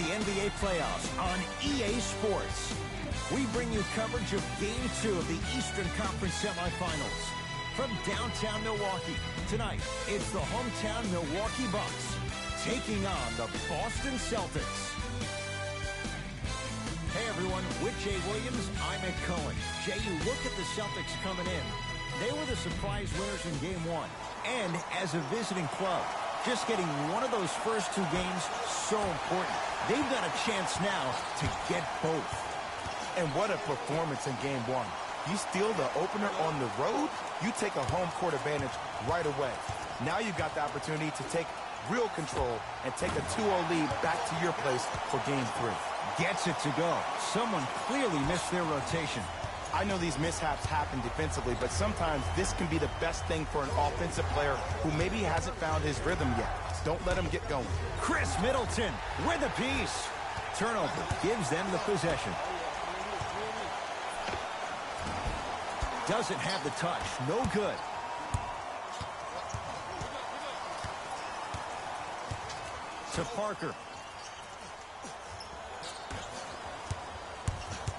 the NBA playoffs on EA Sports. We bring you coverage of Game 2 of the Eastern Conference semifinals. From downtown Milwaukee, tonight, it's the hometown Milwaukee Bucks taking on the Boston Celtics. Hey everyone, with Jay Williams, I'm Ed Cohen. Jay, you look at the Celtics coming in. They were the surprise winners in Game 1. And as a visiting club, just getting one of those first two games so important. They've got a chance now to get both. And what a performance in Game 1. You steal the opener on the road, you take a home court advantage right away. Now you've got the opportunity to take real control and take a 2-0 lead back to your place for Game 3. Gets it to go. Someone clearly missed their rotation. I know these mishaps happen defensively, but sometimes this can be the best thing for an offensive player who maybe hasn't found his rhythm yet. Don't let him get going. Chris Middleton with a piece. Turnover gives them the possession. Doesn't have the touch. No good. To Parker.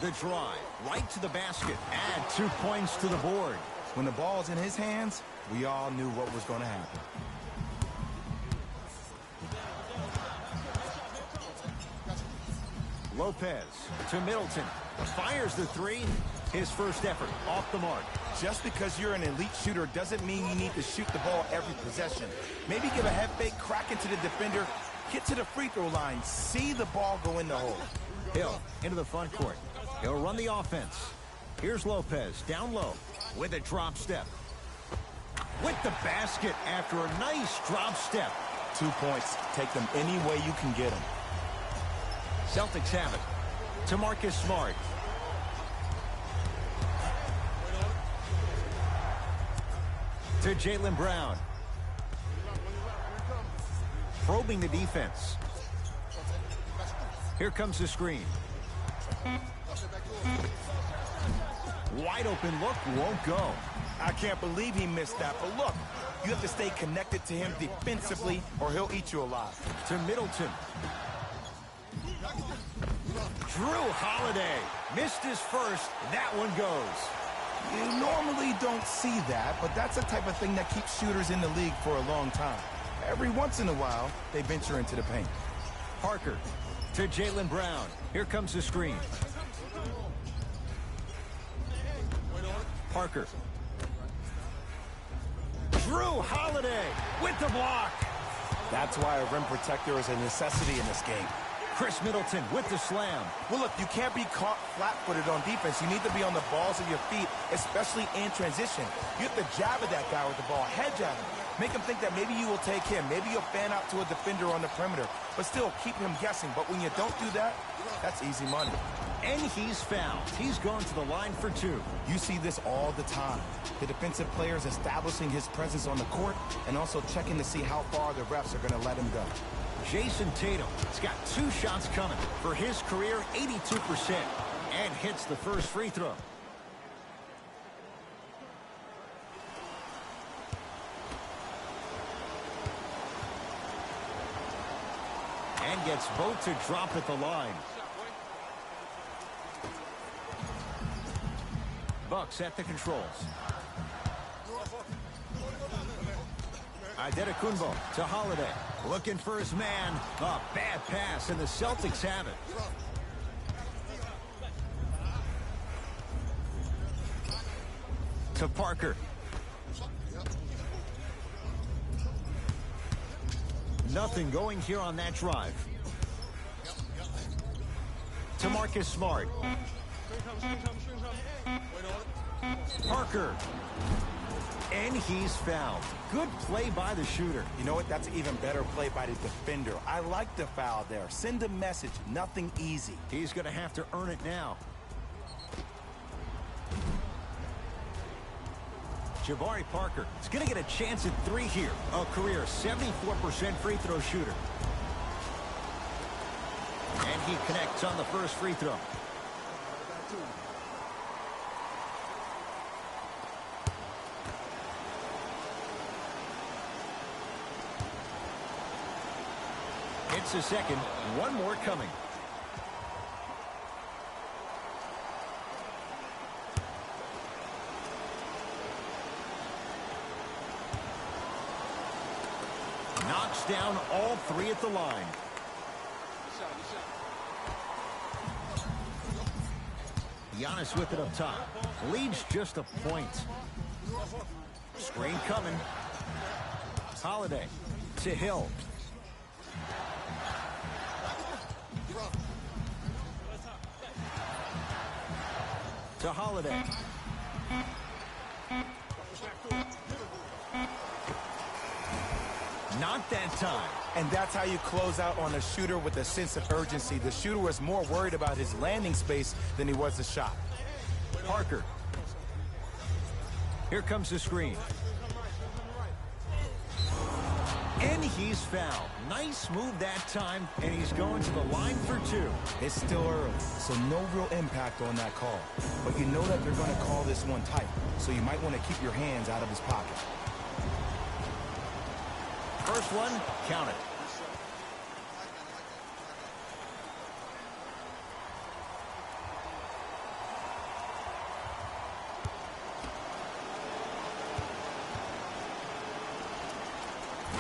The drive, right to the basket. Add 2 points to the board. When the ball's in his hands, we all knew what was going to happen. Lopez to Middleton. Fires the three. His first effort off the mark. Just because you're an elite shooter doesn't mean you need to shoot the ball every possession. Maybe give a head fake, crack into the defender, get to the free throw line, see the ball go in the hole. Hill into the front court. He'll run the offense. Here's Lopez down low with a drop step. With the basket after a nice drop step. 2 points. Take them any way you can get them. Celtics have it. To Marcus Smart. To Jaylen Brown. Probing the defense. Here comes the screen. Wide open look, won't go. I can't believe he missed that, but look, you have to stay connected to him defensively or he'll eat you alive. To Middleton. Drew Holiday missed his first. That one goes. You normally don't see that, but that's the type of thing that keeps shooters in the league for a long time. Every once in a while, they venture into the paint. Parker to Jaylen Brown. Here comes the screen. Parker. Drew Holiday with the block. That's why a rim protector is a necessity in this game. Chris Middleton with the slam. Well, look, you can't be caught flat-footed on defense. You need to be on the balls of your feet, especially in transition. You have to jab at that guy with the ball, head jab him. Make him think that maybe you will take him. Maybe you'll fan out to a defender on the perimeter, but still keep him guessing. But when you don't do that, that's easy money. And he's fouled. He's going to the line for 2. You see this all the time. The defensive players establishing his presence on the court and also checking to see how far the refs are going to let him go. Jason Tatum has got 2 shots coming. For his career, 82%. And hits the first free throw. And gets both to drop at the line. Bucks at the controls. Adetokunbo to Holiday. Looking for his man. A bad pass, and the Celtics have it. To Parker. Nothing going here on that drive. To Marcus Smart. Parker. And he's fouled. Good play by the shooter. You know what? That's an even better play by the defender. I like the foul there. Send a message. Nothing easy. He's going to have to earn it now. Jabari Parker is going to get a chance at 3 here. A career 74% free throw shooter. And he connects on the first free throw. It's That's a second. One more coming. Knocks down all three at the line. Giannis with it up top. Leads just a point. Screen coming. Holiday to Hill. To Holiday. Not that time. And that's how you close out on a shooter with a sense of urgency. The shooter was more worried about his landing space than he was the shot. Parker. Here comes the screen. And he's fouled. Nice move that time, and he's going to the line for two. It's still early, so no real impact on that call. But you know that they're going to call this one tight, so you might want to keep your hands out of his pocket. First one, count it.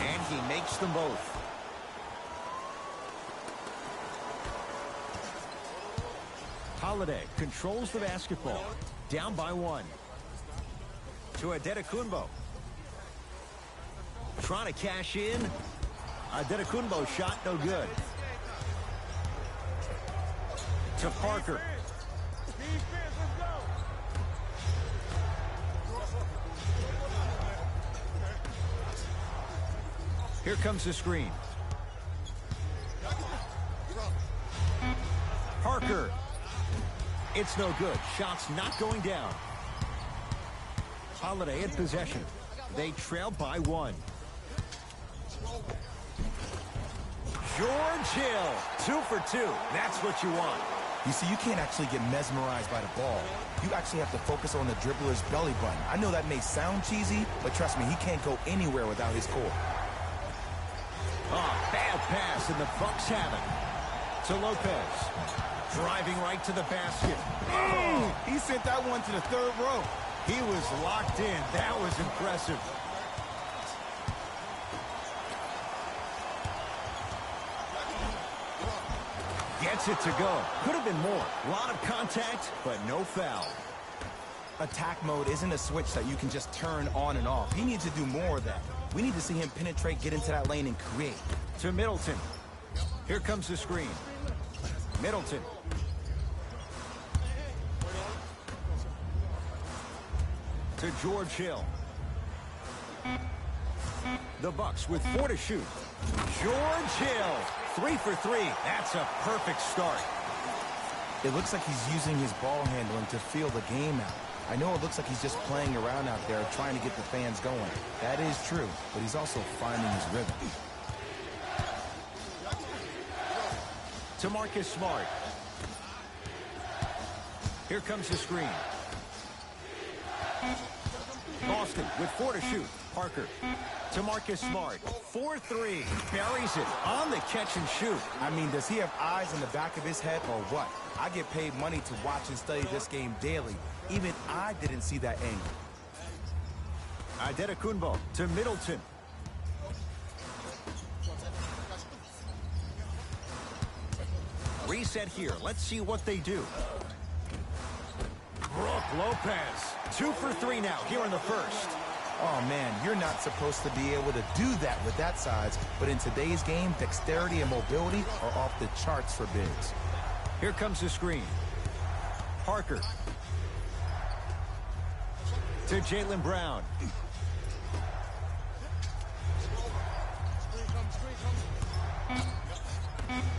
And he makes them both. Holiday controls the basketball. Down by one. To Adetokunbo. Trying to cash in. Adetokunbo shot no good. To Parker. Here comes the screen. Parker. It's no good. Shots not going down. Holiday in possession. They trail by one. George Hill, 2 for 2. That's what you want. You see, you can't actually get mesmerized by the ball. You actually have to focus on the dribbler's belly button. I know that may sound cheesy, but trust me, he can't go anywhere without his core. Oh, bad pass, and the Bucks have it. To Lopez. Driving right to the basket. Oh, he sent that one to the third row. He was locked in. That was impressive. Gets it to go. Could have been more. A lot of contact, but no foul. Attack mode isn't a switch that you can just turn on and off. He needs to do more of that. We need to see him penetrate, get into that lane, and create. To Middleton. Here comes the screen. Middleton. To George Hill. The Bucks with 4 to shoot. George Hill, 3 for 3. That's a perfect start. It looks like he's using his ball handling to feel the game out. I know it looks like he's just playing around out there trying to get the fans going. That is true, but he's also finding his rhythm. To Marcus Smart. Here comes the screen. Boston with 4 to shoot. Parker. To Marcus Smart. 4-3. Buries it on the catch and shoot. I mean, does he have eyes in the back of his head or what? I get paid money to watch and study this game daily. Even I didn't see that angle. Adetokunbo to Middleton. Reset here. Let's see what they do. Brook Lopez. 2 for 3 now here in the first. Oh, man, you're not supposed to be able to do that with that size, but in today's game, dexterity and mobility are off the charts for bigs. Here comes the screen. Parker. To Jaylen Brown.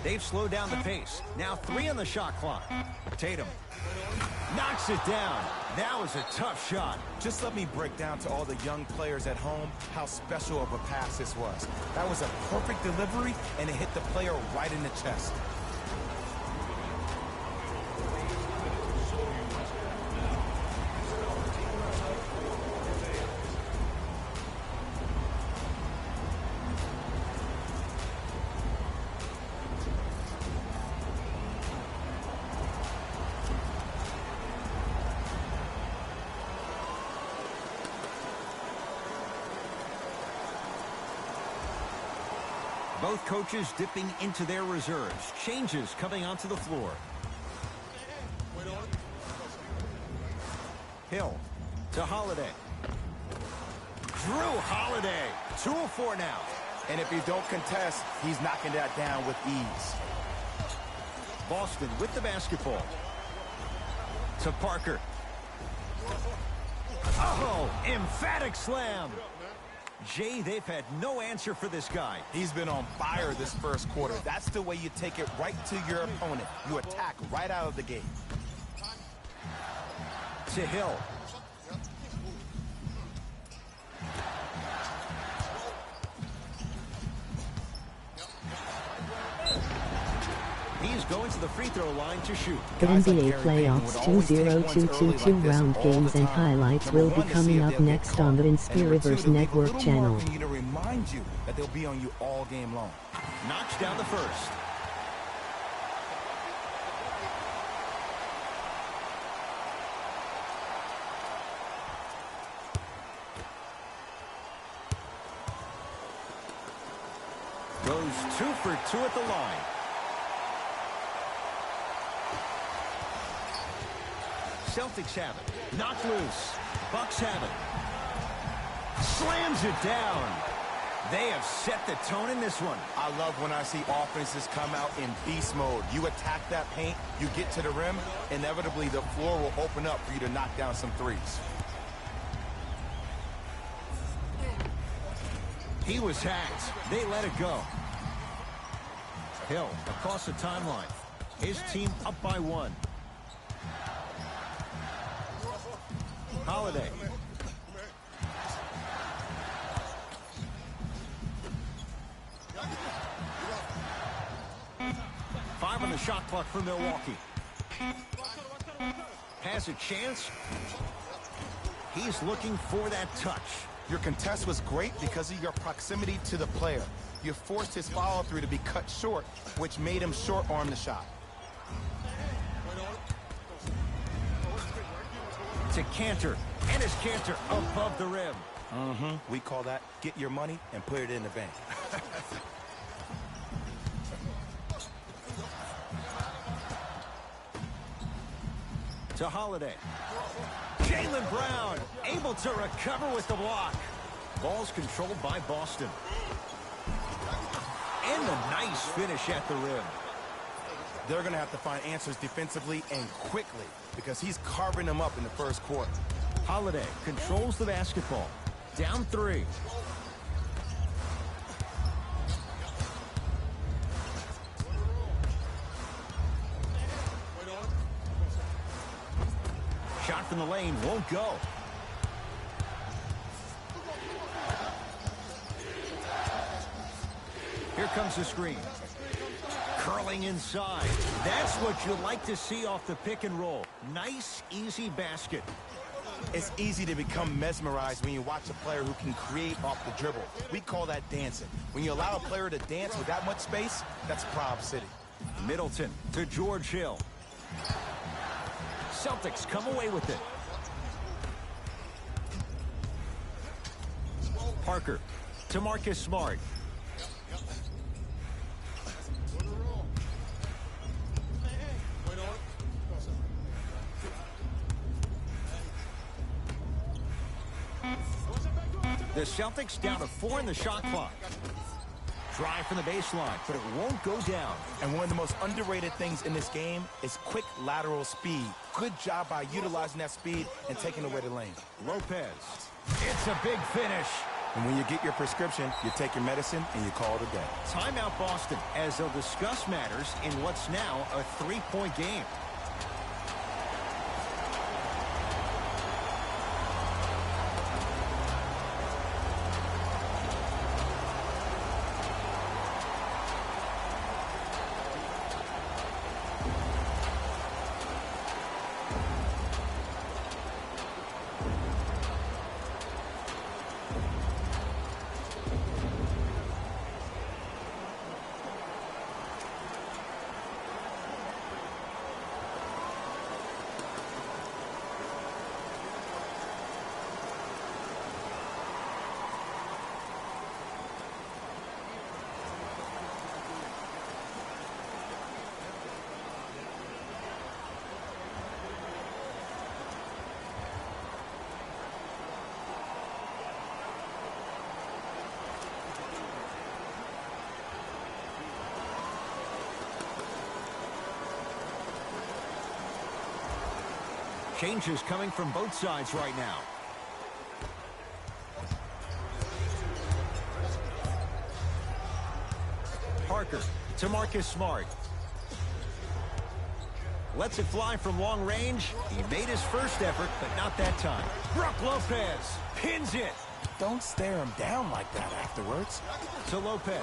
They've slowed down the pace. Now 3 on the shot clock. Tatum. Knocks it down. That was a tough shot. Just let me break down to all the young players at home how special of a pass this was. That was a perfect delivery, and it hit the player right in the chest. Both coaches dipping into their reserves. Changes coming onto the floor. Hill to Holiday. Drew Holiday. 2 of 4 now. And if you don't contest, he's knocking that down with ease. Boston with the basketball. To Parker. Oh, emphatic slam. Jay, they've had no answer for this guy. He's been on fire this first quarter. That's the way you take it right to your opponent. You attack right out of the gate. To Hill. He's going to the free throw line to shoot. NBA playoffs 2022 round games and highlights will be coming up next on the Inspiriverse Network channel. I need to remind you that they'll be on you all game long. Knocks down the first. Goes 2 for 2 at the line. Celtics have it. Knocked loose. Bucks have it. Slams it down. They have set the tone in this one. I love when I see offenses come out in beast mode. You attack that paint, you get to the rim, inevitably the floor will open up for you to knock down some threes. He was hacked. They let it go. Hill across the timeline. His team up by 1. Holiday. Five on the shot clock for Milwaukee. Has a chance. He's looking for that touch. Your contest was great because of your proximity to the player. You forced his follow-through to be cut short, which made him short-arm the shot. To Cantor, and his Cantor above the rim. We call that get your money and put it in the bank. To Holiday. Jaylen Brown able to recover with the block. Ball's controlled by Boston. And a nice finish at the rim. They're going to have to find answers defensively and quickly because he's carving them up in the first quarter. Holiday controls the basketball. Down 3. Shot from the lane won't go. Here comes the screen. Curling inside. That's what you like to see off the pick and roll. Nice, easy basket. It's easy to become mesmerized when you watch a player who can create off the dribble. We call that dancing. When you allow a player to dance with that much space, that's Prob City. Middleton to George Hill. Celtics come away with it. Parker to Marcus Smart. The Celtics down to 4 in the shot clock. Drive from the baseline, but it won't go down. And one of the most underrated things in this game is quick lateral speed. Good job by utilizing that speed and taking away the lane. Lopez. It's a big finish. And when you get your prescription, you take your medicine and you call it a day. Timeout Boston as they'll discuss matters in what's now a 3-point game. Changes coming from both sides right now. Parker to Marcus Smart. Lets it fly from long range. He made his first effort, but not that time. Brook Lopez pins it. Don't stare him down like that afterwards. To Lopez.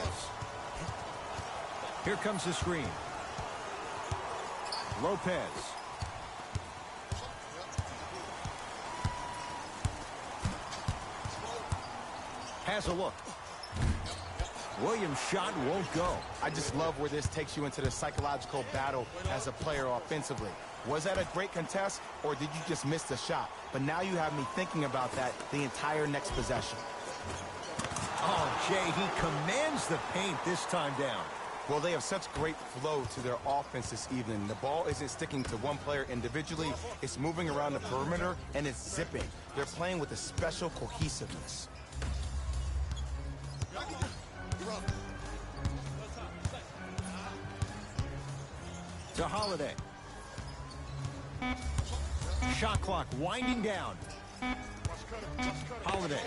Here comes the screen. Lopez. Has a look. Williams' shot won't go. I just love where this takes you into the psychological battle as a player offensively. Was that a great contest, or did you just miss the shot? But now you have me thinking about that the entire next possession. Oh, Jay, he commands the paint this time down. Well, they have such great flow to their offense this evening. The ball isn't sticking to one player individually. It's moving around the perimeter, and it's zipping. They're playing with a special cohesiveness. To Holiday. Shot clock winding down. Holiday.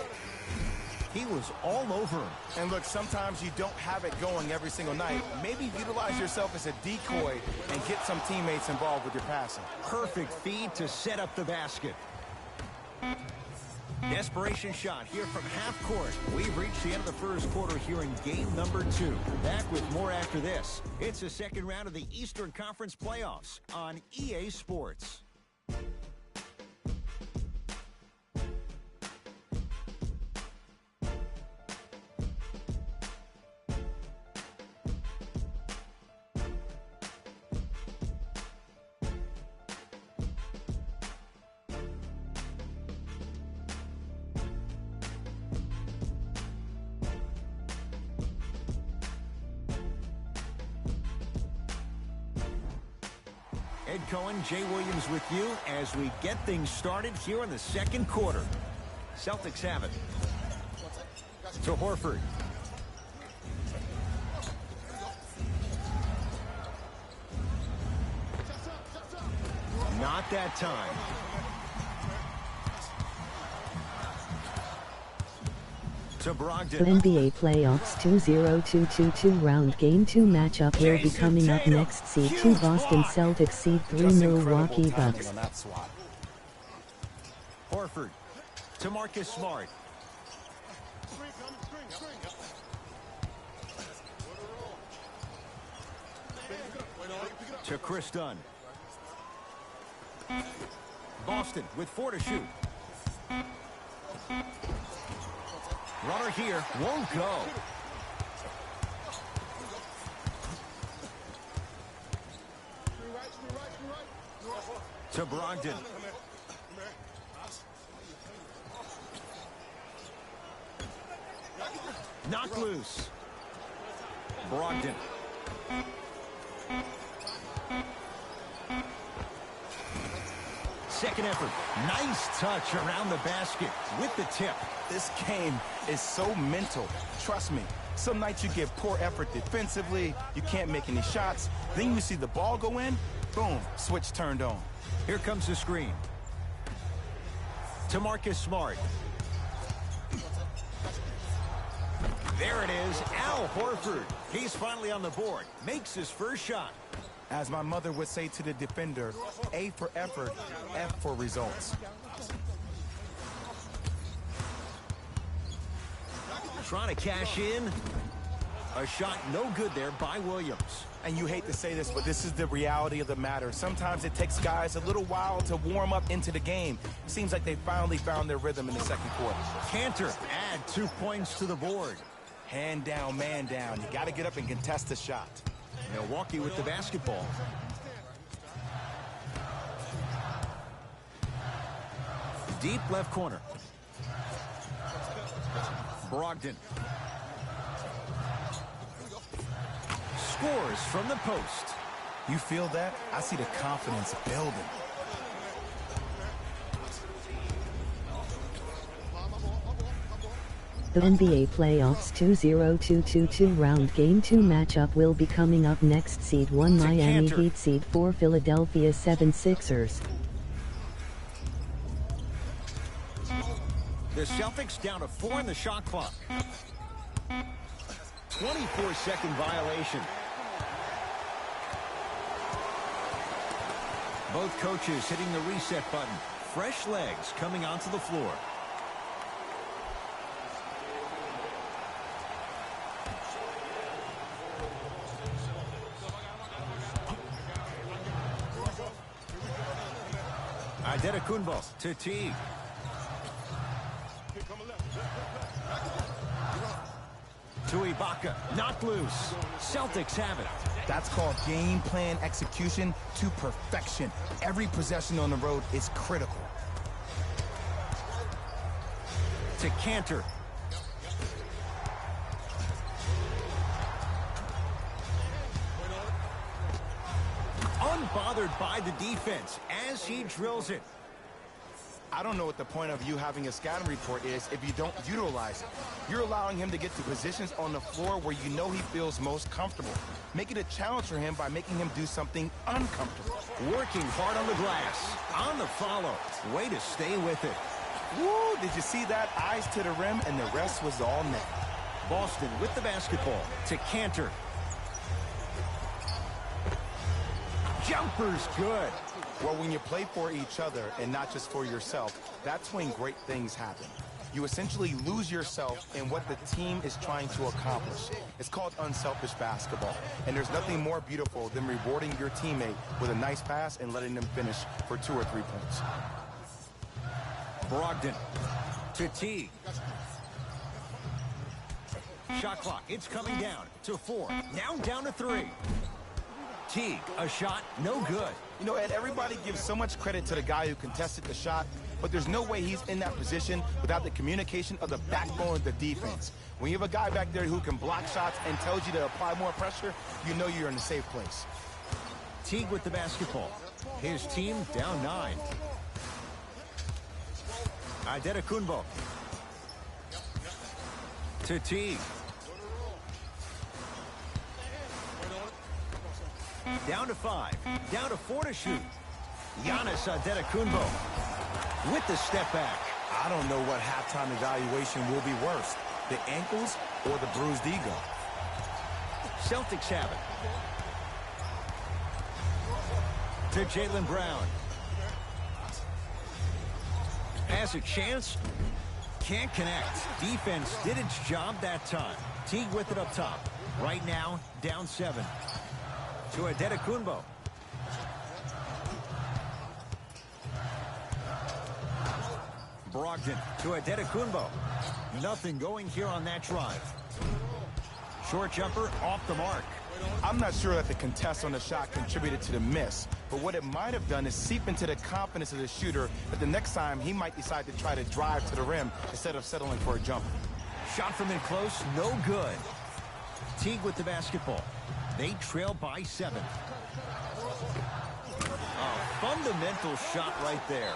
He was all over him. And look, sometimes you don't have it going every single night. Maybe utilize yourself as a decoy and get some teammates involved with your passing. Perfect feed to set up the basket. Desperation shot here from half court. We've reached the end of the first quarter here in game number 2. Back with more after this. It's the second round of the Eastern Conference playoffs on EA Sports. Ed Cohen, Jay Williams with you as we get things started here in the second quarter. Celtics have it. To Horford. Not that time. To Brogdon. The NBA Playoffs 2022 round game 2 matchup will be coming up next. Seed 2 Boston Celtics, seed 3 Milwaukee Bucks. Horford to Marcus Smart. To Chris Dunn. Boston with 4 to shoot. Runner here won't go. To Brogdon. Knocked loose. Brogdon. Second effort. Nice touch around the basket with the tip. This game is so mental. Trust me. Some nights you give poor effort defensively. You can't make any shots. Then you see the ball go in. Boom. Switch turned on. Here comes the screen. To Marcus Smart. There it is. Al Horford. He's finally on the board. Makes his first shot. As my mother would say to the defender, A for effort, F for results. Trying to cash in. A shot no good there by Williams. And you hate to say this, but this is the reality of the matter. Sometimes it takes guys a little while to warm up into the game. Seems like they finally found their rhythm in the second quarter. Cantor add 2 points to the board. Hand down, man down. You got to get up and contest the shot. Milwaukee with the basketball. Deep left corner. Brogdon. Scores from the post. You feel that? I see the confidence building. The NBA Playoffs 2022 round game 2 matchup will be coming up next. Seed 1 Miami Heat, seed 4 Philadelphia 76ers. The Celtics down to 4 in the shot clock. 24-second violation. Both coaches hitting the reset button. Fresh legs coming onto the floor. Antetokounmpo to Teague. To Ibaka, not loose. Celtics have it. That's called game plan execution to perfection. Every possession on the road is critical. To Cantor. Unbothered by the defense as he drills it. I don't know what the point of you having a scouting report is if you don't utilize it. You're allowing him to get to positions on the floor where you know he feels most comfortable. Make it a challenge for him by making him do something uncomfortable. Working hard on the glass. On the follow. Way to stay with it. Woo! Did you see that? Eyes to the rim, and the rest was all net. Boston with the basketball to Cantor. Jumper's good. Well, when you play for each other and not just for yourself, that's when great things happen. You essentially lose yourself in what the team is trying to accomplish. It's called unselfish basketball. And there's nothing more beautiful than rewarding your teammate with a nice pass and letting them finish for 2 or 3 points. Brogdon to Teague. Shot clock, it's coming down to 4. Now down to 3. Teague, a shot, no good. You know, Ed, everybody gives so much credit to the guy who contested the shot, but there's no way he's in that position without the communication of the backbone of the defense. When you have a guy back there who can block shots and tells you to apply more pressure, you know you're in a safe place. Teague with the basketball. His team down 9. Antetokounmpo to Teague. Down to 5. Down to 4 to shoot. Giannis Antetokounmpo with the step back. I don't know what halftime evaluation will be worse, the ankles or the bruised ego. Celtics have it. To Jaylen Brown. Has a chance. Can't connect. Defense did its job that time. Teague with it up top. Right now, down 7. To Antetokounmpo. Brogdon to Antetokounmpo. Nothing going here on that drive. Short jumper off the mark. I'm not sure that the contest on the shot contributed to the miss, but what it might have done is seep into the confidence of the shooter that the next time he might decide to try to drive to the rim instead of settling for a jumper. Shot from in close, no good. Teague with the basketball. They trail by 7. A fundamental shot right there.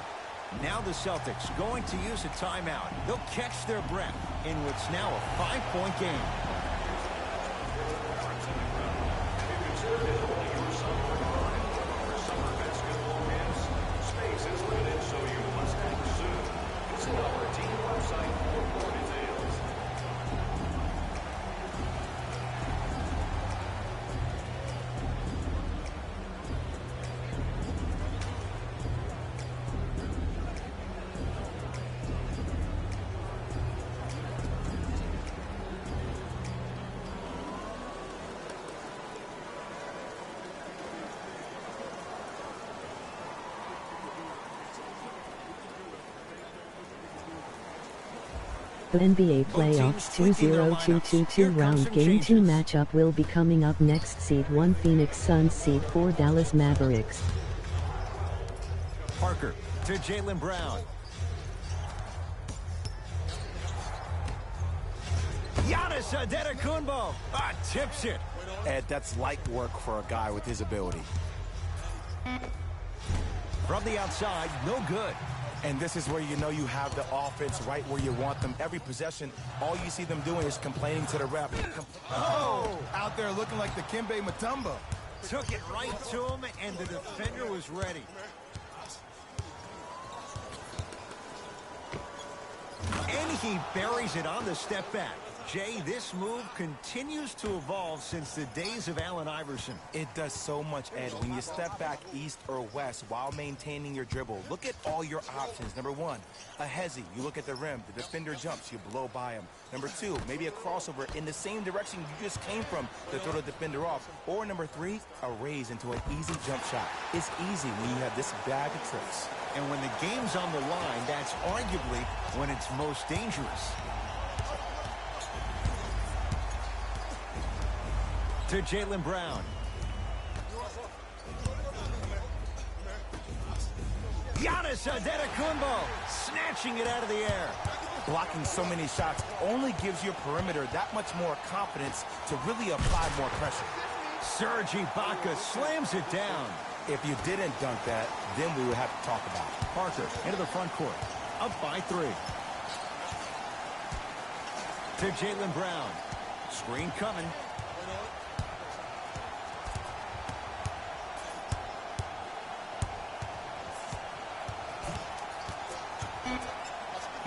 Now the Celtics going to use a timeout. They'll catch their breath in what's now a 5-point game. The NBA Playoffs 2022 round Game 2 matchup will be coming up next. Seed 1 Phoenix Suns, Seed 4 Dallas Mavericks. Parker to Jaylen Brown. Giannis Antetokounmpo tips it. Ed, that's light work for a guy with his ability. From the outside, no good. And this is where you know you have the offense right where you want them. Every possession, all you see them doing is complaining to the ref. Oh! Out there looking like the Kimbe Mutombo. Took it right to him, and the defender was ready. Milwaukee buries it on the step back. Jay, this move continues to evolve since the days of Allen Iverson. It does so much, Ed. When you step back east or west while maintaining your dribble, look at all your options. Number one, a hezzy. You look at the rim. The defender jumps. You blow by him. Number two, maybe a crossover in the same direction you just came from to throw the defender off. Or number three, a raise into an easy jump shot. It's easy when you have this bag of tricks. And when the game's on the line, that's arguably when it's most dangerous. To Jaylen Brown. Giannis Antetokounmpo snatching it out of the air. Blocking so many shots only gives your perimeter that much more confidence to really apply more pressure. Serge Ibaka slams it down. If you didn't dunk that, then we would have to talk about it. Parker into the front court. Up by 3. To Jaylen Brown. Screen coming.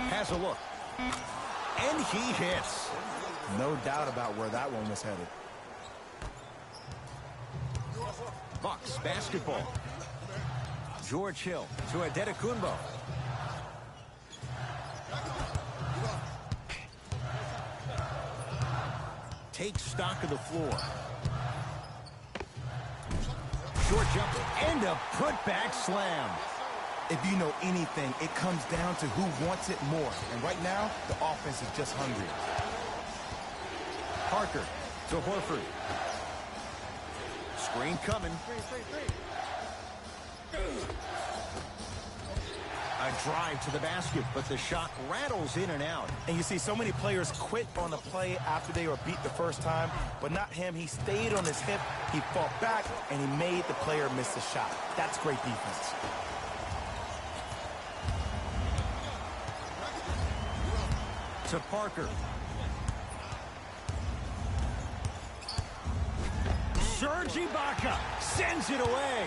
Has a look. And he hits. No doubt about where that one was headed. Bucks basketball. George Hill to Antetokounmpo. Takes stock of the floor. Short jump and a putback slam. If you know anything, it comes down to who wants it more. And right now, the offense is just hungry. Parker to Horford. Screen coming. A drive to the basket, but the shot rattles in and out. And you see so many players quit on the play after they were beat the first time, but not him. He stayed on his hip, he fought back, and he made the player miss the shot. That's great defense. To Parker. Serge Ibaka sends it away.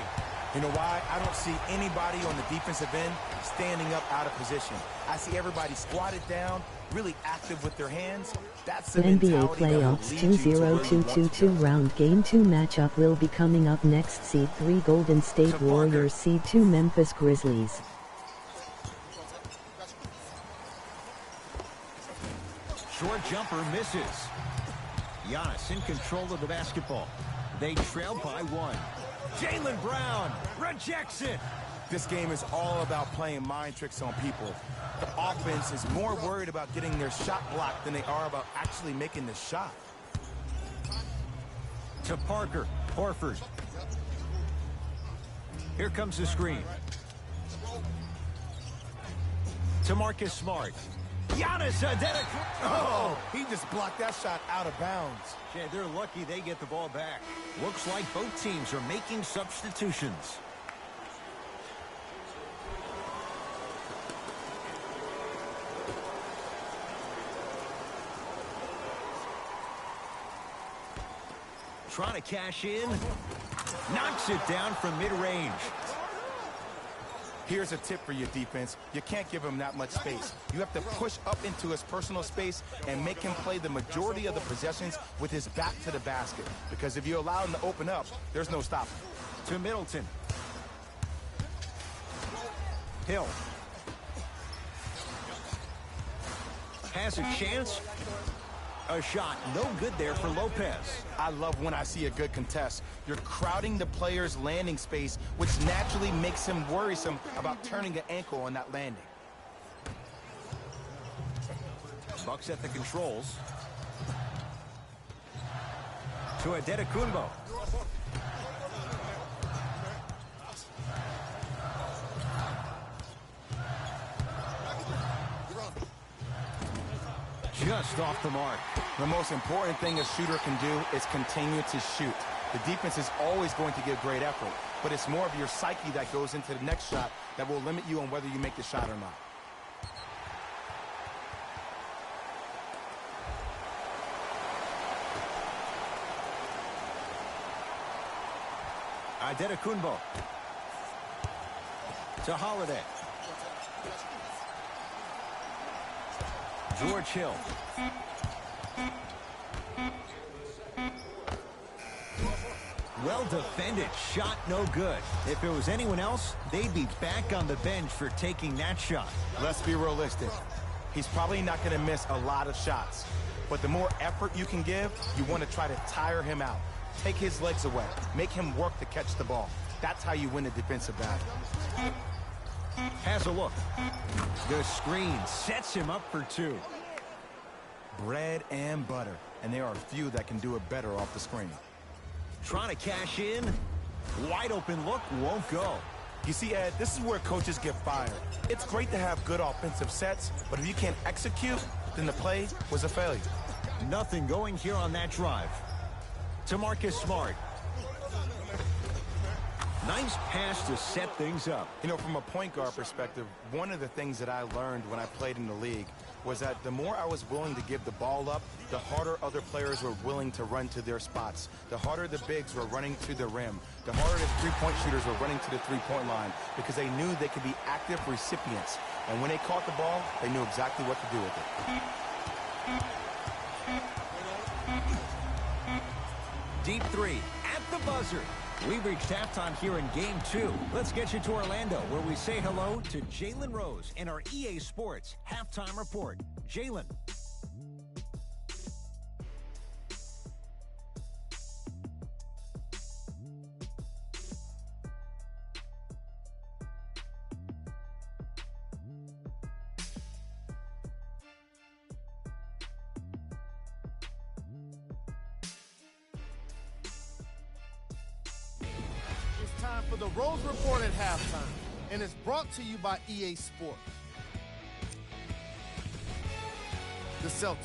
You know why? I don't see anybody on the defensive end standing up out of position. I see everybody squatted down, really active with their hands. That's the NBA playoffs 20222 round game 2 matchup will be coming up next. Seed 3 Golden State Warriors, Seed 2 Memphis Grizzlies. Short jumper misses. Giannis in control of the basketball. They trail by 1. Jaylen Brown rejects it. This game is all about playing mind tricks on people. The offense is more worried about getting their shot blocked than they are about actually making the shot. To Parker. Horford. Here comes the screen. To Marcus Smart. Giannis Antetokounmpo. Oh, he just blocked that shot out of bounds. Yeah, they're lucky they get the ball back. Looks like both teams are making substitutions. Trying to cash in. Knocks it down from mid-range. Here's a tip for your defense. You can't give him that much space. You have to push up into his personal space and make him play the majority of the possessions with his back to the basket. Because if you allow him to open up, there's no stopping. To Middleton. Hill. Has a chance. A shot, no good there for Lopez. I love when I see a good contest. You're crowding the player's landing space, which naturally makes him worrisome about turning an ankle on that landing. Bucks at the controls. To Antetokounmpo. Just off the mark. The most important thing a shooter can do is continue to shoot. The defense is always going to give great effort, but it's more of your psyche that goes into the next shot that will limit you on whether you make the shot or not. Antetokounmpo. To Holiday. George Hill. Well defended. Shot no good. If it was anyone else, they'd be back on the bench for taking that shot. Let's be realistic. He's probably not going to miss a lot of shots. But the more effort you can give, you want to try to tire him out. Take his legs away. Make him work to catch the ball. That's how you win a defensive battle. Has a look. The screen sets him up for two. Bread and butter. And there are few that can do it better off the screen. Trying to cash in. Wide open look, won't go. You see, Ed, this is where coaches get fired. It's great to have good offensive sets, but if you can't execute, then the play was a failure. Nothing going here on that drive. To Marcus Smart. Nice pass to set things up. You know, from a point guard perspective, one of the things that I learned when I played in the league was that the more I was willing to give the ball up, the harder other players were willing to run to their spots. The harder the bigs were running to the rim. The harder the three-point shooters were running to the three-point line because they knew they could be active recipients. And when they caught the ball, they knew exactly what to do with it. Deep three at the buzzer. We've reached halftime here in Game 2. Let's get you to Orlando, where we say hello to Jalen Rose in our EA Sports Halftime Report. Jalen. Time for the Rose Report at halftime, and it's brought to you by EA Sports. The Celtics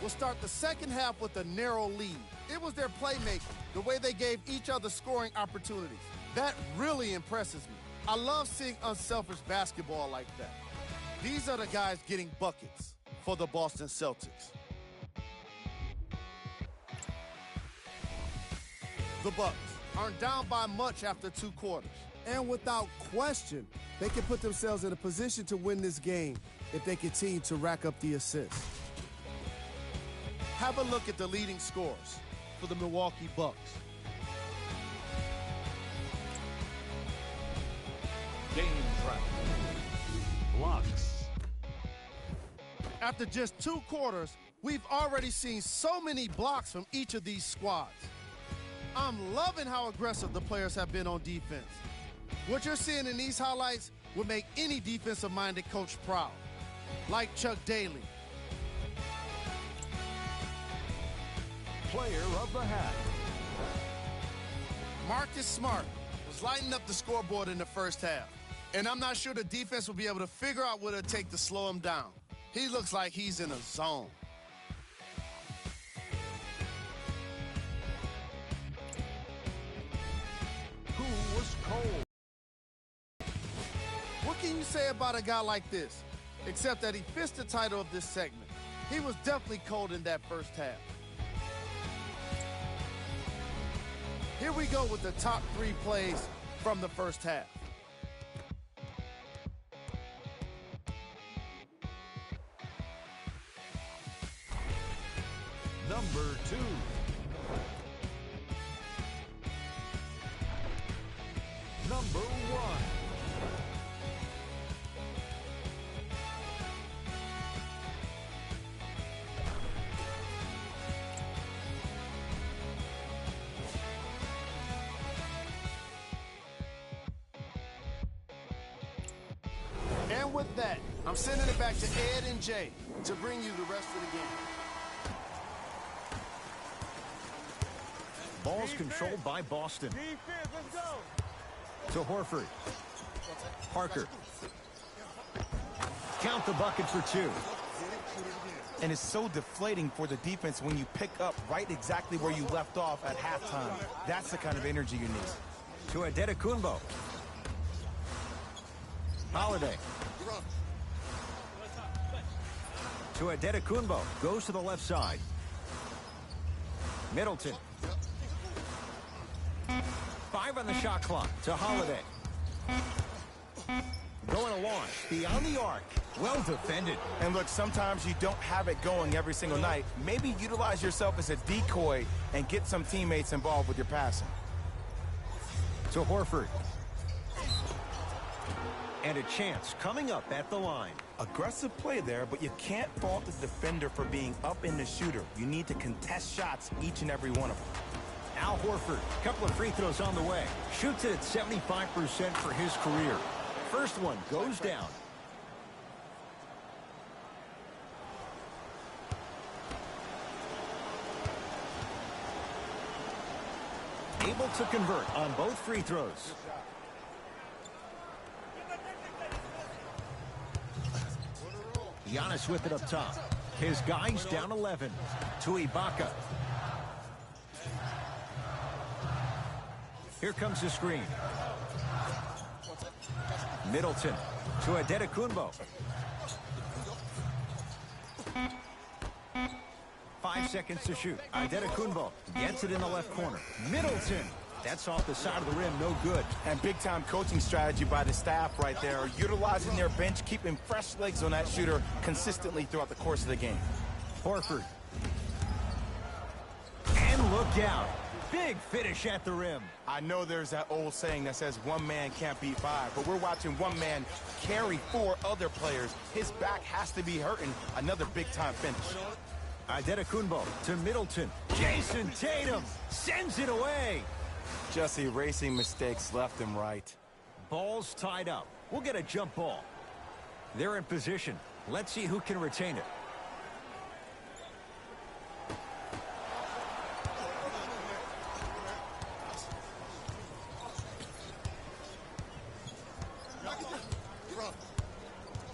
will start the second half with a narrow lead. It was their playmaking, the way they gave each other scoring opportunities. That really impresses me. I love seeing unselfish basketball like that. These are the guys getting buckets for the Boston Celtics. The Bucks aren't down by much after 2 quarters. And without question, they can put themselves in a position to win this game if they continue to rack up the assists. Have a look at the leading scorers for the Milwaukee Bucks. Game track. Blocks. After just 2 quarters, we've already seen so many blocks from each of these squads. I'm loving how aggressive the players have been on defense. What you're seeing in these highlights will make any defensive-minded coach proud, like Chuck Daly. Player of the half. Marcus Smart was lighting up the scoreboard in the first half, and I'm not sure the defense will be able to figure out what it'll take to slow him down. He looks like he's in a zone. Who was cold? What can you say about a guy like this, except that he fits the title of this segment? He was definitely cold in that first half. Here we go with the top 3 plays from the first half. Number 2. Number 1. And with that, I'm sending it back to Ed and Jay to bring you the rest of the game. Ball's controlled by Boston. Defense, let's go. To Horford. Parker. Count the bucket for 2. And it's so deflating for the defense when you pick up right exactly where you left off at halftime. That's the kind of energy you need. To Adetokunbo. Holiday. To Adetokunbo. Goes to the left side. Middleton. 5 on the shot clock to Holiday. Going to launch beyond the arc. Well defended. And look, sometimes you don't have it going every single night. Maybe utilize yourself as a decoy and get some teammates involved with your passing. To Horford. And a chance coming up at the line. Aggressive play there, but you can't fault the defender for being up in the shooter. You need to contest shots, each and every one of them. Al Horford, couple of free throws on the way. Shoots it at 75% for his career. First one goes down. Able to convert on both free throws. Giannis with it up top. His guys down 11. To Ibaka. Here comes the screen. Middleton to Adetokunbo. 5 seconds to shoot. Adetokunbo gets it in the left corner. Middleton. That's off the side of the rim, no good. And big-time coaching strategy by the staff right there, utilizing their bench, keeping fresh legs on that shooter consistently throughout the course of the game. Horford. And look out. Big finish at the rim. I know there's that old saying that says one man can't beat five, but we're watching one man carry 4 other players. His back has to be hurting. Another big-time finish. Adetokunbo to Middleton. Jason Tatum sends it away. Just erasing mistakes left and right. Ball's tied up. We'll get a jump ball. They're in position. Let's see who can retain it.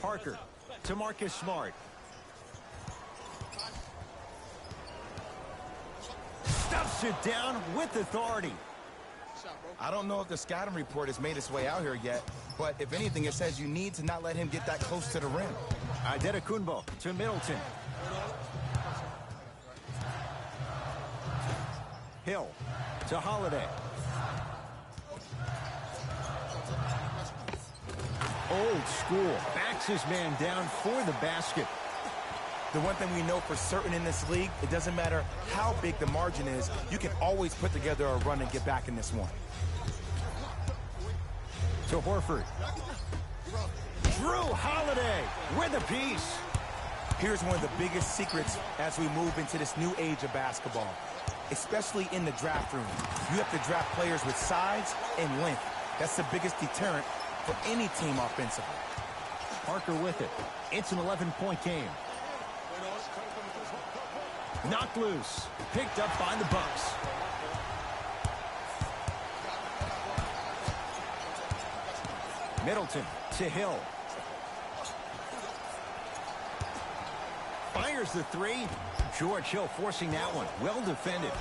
Parker to Marcus Smart. Stuffs it down with authority. I don't know if the scouting report has made its way out here yet, but if anything, it says you need to not let him get that close to the rim. Adetokunbo to Middleton. Hill to Holiday. Old school. Backs his man down for the basket. The one thing we know for certain in this league, it doesn't matter how big the margin is, you can always put together a run and get back in this one. To Horford. Drew Holiday with a piece. Here's one of the biggest secrets as we move into this new age of basketball, especially in the draft room. You have to draft players with size and length. That's the biggest deterrent for any team offensively. Parker with it. It's an 11-point game. Knocked loose. Picked up by the Bucks. Middleton to Hill. Fires the three. George Hill forcing that one. Well defended.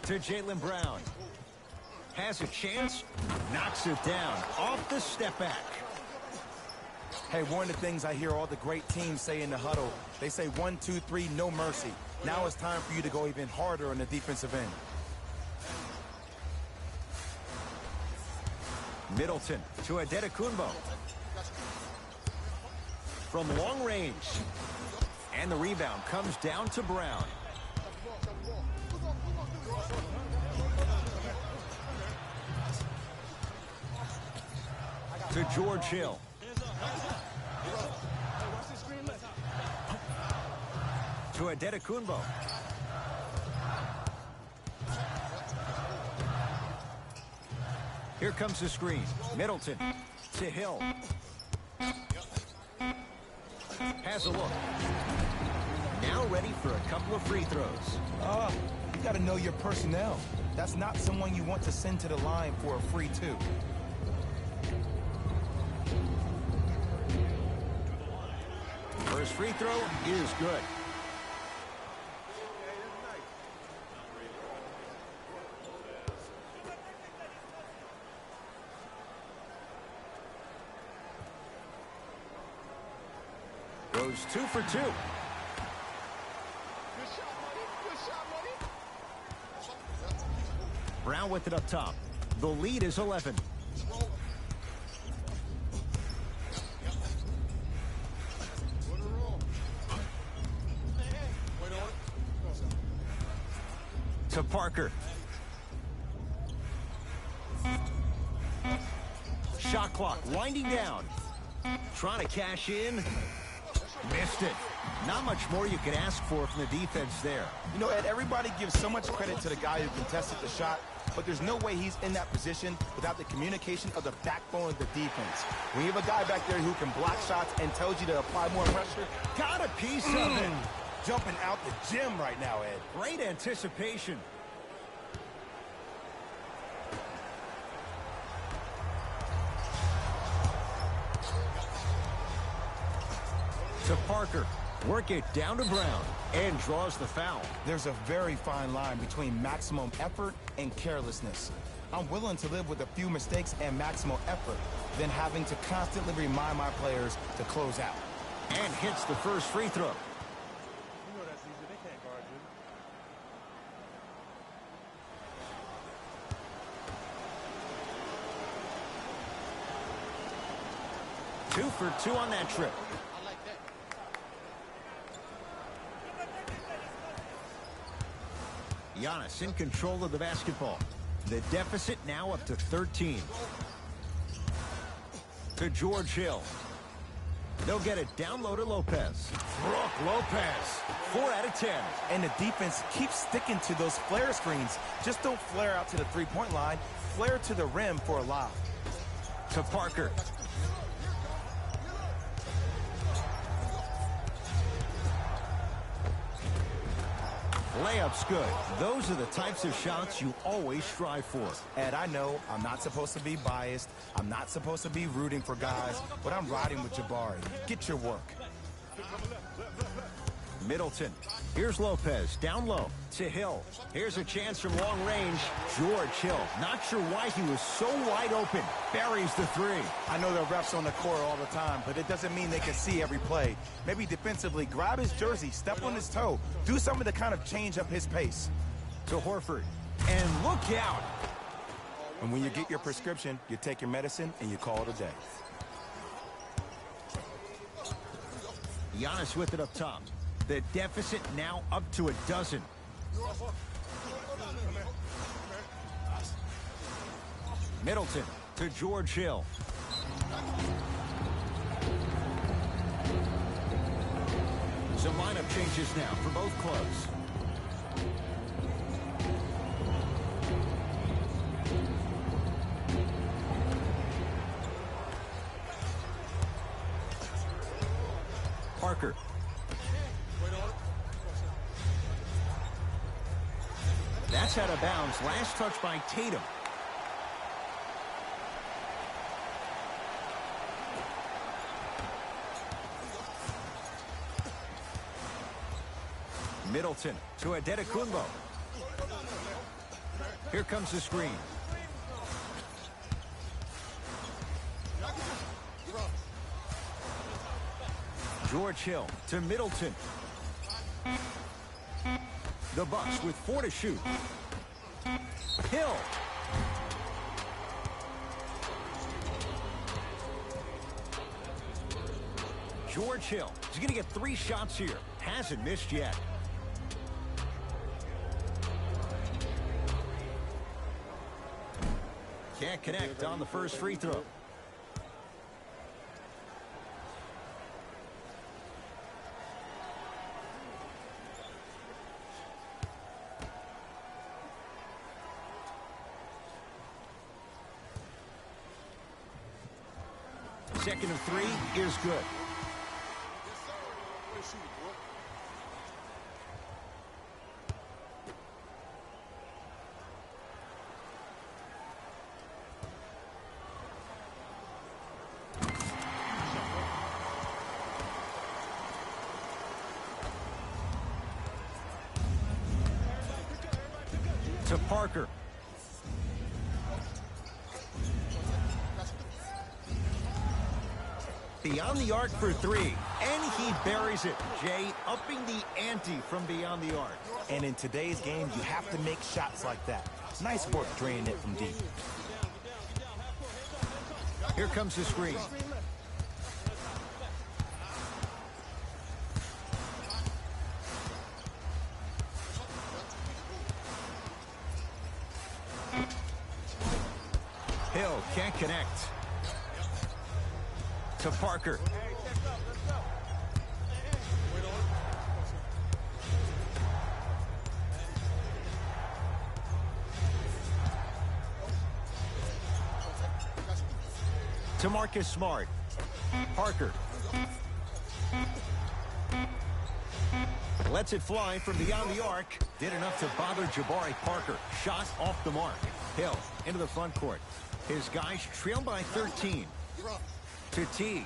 To Jaylen Brown. Has a chance. Knocks it down. Off the step back. Hey, one of the things I hear all the great teams say in the huddle, they say 1, 2, 3, no mercy. Now it's time for you to go even harder on the defensive end. Middleton to Adetokunbo. From long range. And the rebound comes down to Brown. To George Hill. To Adetokunbo. Here comes the screen. Middleton to Hill. Has a look. Now ready for a couple of free throws. You got to know your personnel. That's not someone you want to send to the line for a free two. First free throw is good. Goes 2 for 2. Brown with it up top. The lead is 11. To Parker. Shot clock winding down. Trying to cash in. Missed it. Not much more you can ask for from the defense there. You know, Ed, everybody gives so much credit to the guy who contested the shot, but there's no way he's in that position without the communication of the backbone of the defense. When you have a guy back there who can block shots and tells you to apply more pressure, Got a piece of it. jumping out the gym right now, Ed. Great anticipation. To Parker. Work it down to Brown. And draws the foul. There's a very fine line between maximum effort and carelessness. I'm willing to live with a few mistakes and maximum effort than having to constantly remind my players to close out. And hits the first free throw. You know that's easy. They can't guard you. 2 for 2 on that trip. Giannis in control of the basketball. The deficit now up to 13. To George Hill. They'll get it down low to Lopez. Brook Lopez. 4 out of 10. And the defense keeps sticking to those flare screens. Just don't flare out to the three-point line. Flare to the rim for a lob. To Parker. Layup's good. Those are the types of shots you always strive for. Ed, I know I'm not supposed to be biased. I'm not supposed to be rooting for guys, but I'm riding with Jabari. Get your work. Middleton. Here's Lopez. Down low. To Hill. Here's a chance from long range. George Hill. Not sure why he was so wide open. Buries the 3. I know the refs on the court all the time, but it doesn't mean they can see every play. Maybe defensively, grab his jersey, step on his toe, do something to kind of change up his pace. To Horford. And look out. And when you get your prescription, you take your medicine and you call it a day. Giannis with it up top. The deficit now up to 12. Middleton to George Hill. Some lineup changes now for both clubs. Parker. That's out of bounds. Last touch by Tatum. Middleton to Adetokunbo. Here comes the screen. George Hill to Middleton. The Bucks with 4 to shoot. Hill. George Hill. He's going to get 3 shots here. Hasn't missed yet. Can't connect on the first free throw. Second of 3 is good. To Parker. Beyond the arc for 3, and he buries it. Jay upping the ante from beyond the arc. And in today's game, you have to make shots like that. Nice work draining it from deep. Here comes the screen. Hill can't connect. To Parker. To Marcus Smart. Parker. Lets it fly from beyond the arc. Did enough to bother Jabari Parker. Shot off the mark. Hill into the front court. His guys trail by 13. To Teague.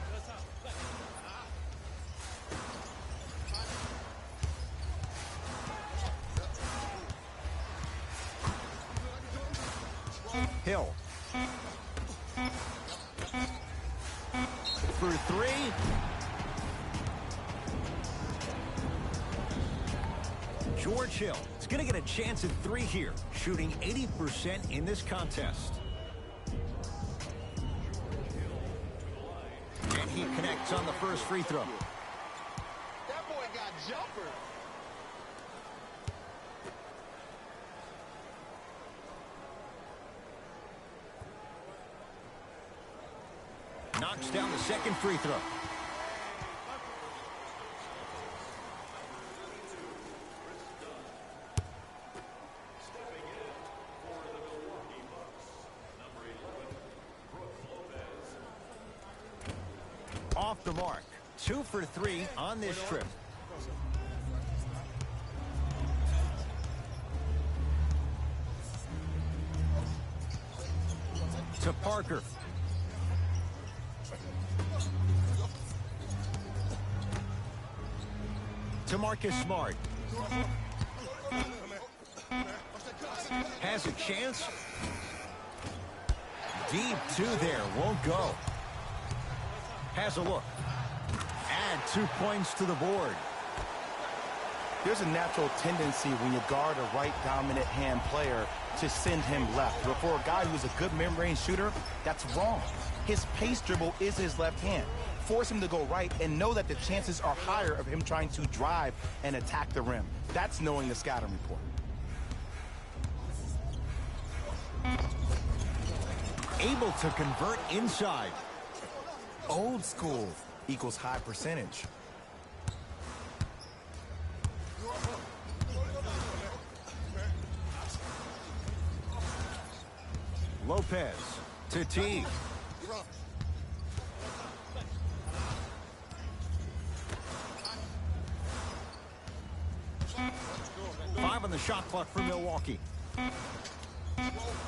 Hill. For three. George Hill is going to get a chance at three here, shooting 80% in this contest. And he connects on the first free throw. That boy got jumper. Knocks down the second free throw. Off the mark. 2 for 3 on this trip. To Parker. To Marcus Smart. Has a chance. Deep two there. Won't go. Has a look. Add 2 points to the board. There's a natural tendency when you guard a right dominant hand player to send him left. But for a guy who's a good mid-range shooter, that's wrong. His pace dribble is his left hand. Force him to go right and know that the chances are higher of him trying to drive and attack the rim. That's knowing the scouting report. Able to convert inside. Old school equals high percentage. Lopez to Teague. 5 on the shot clock for Milwaukee.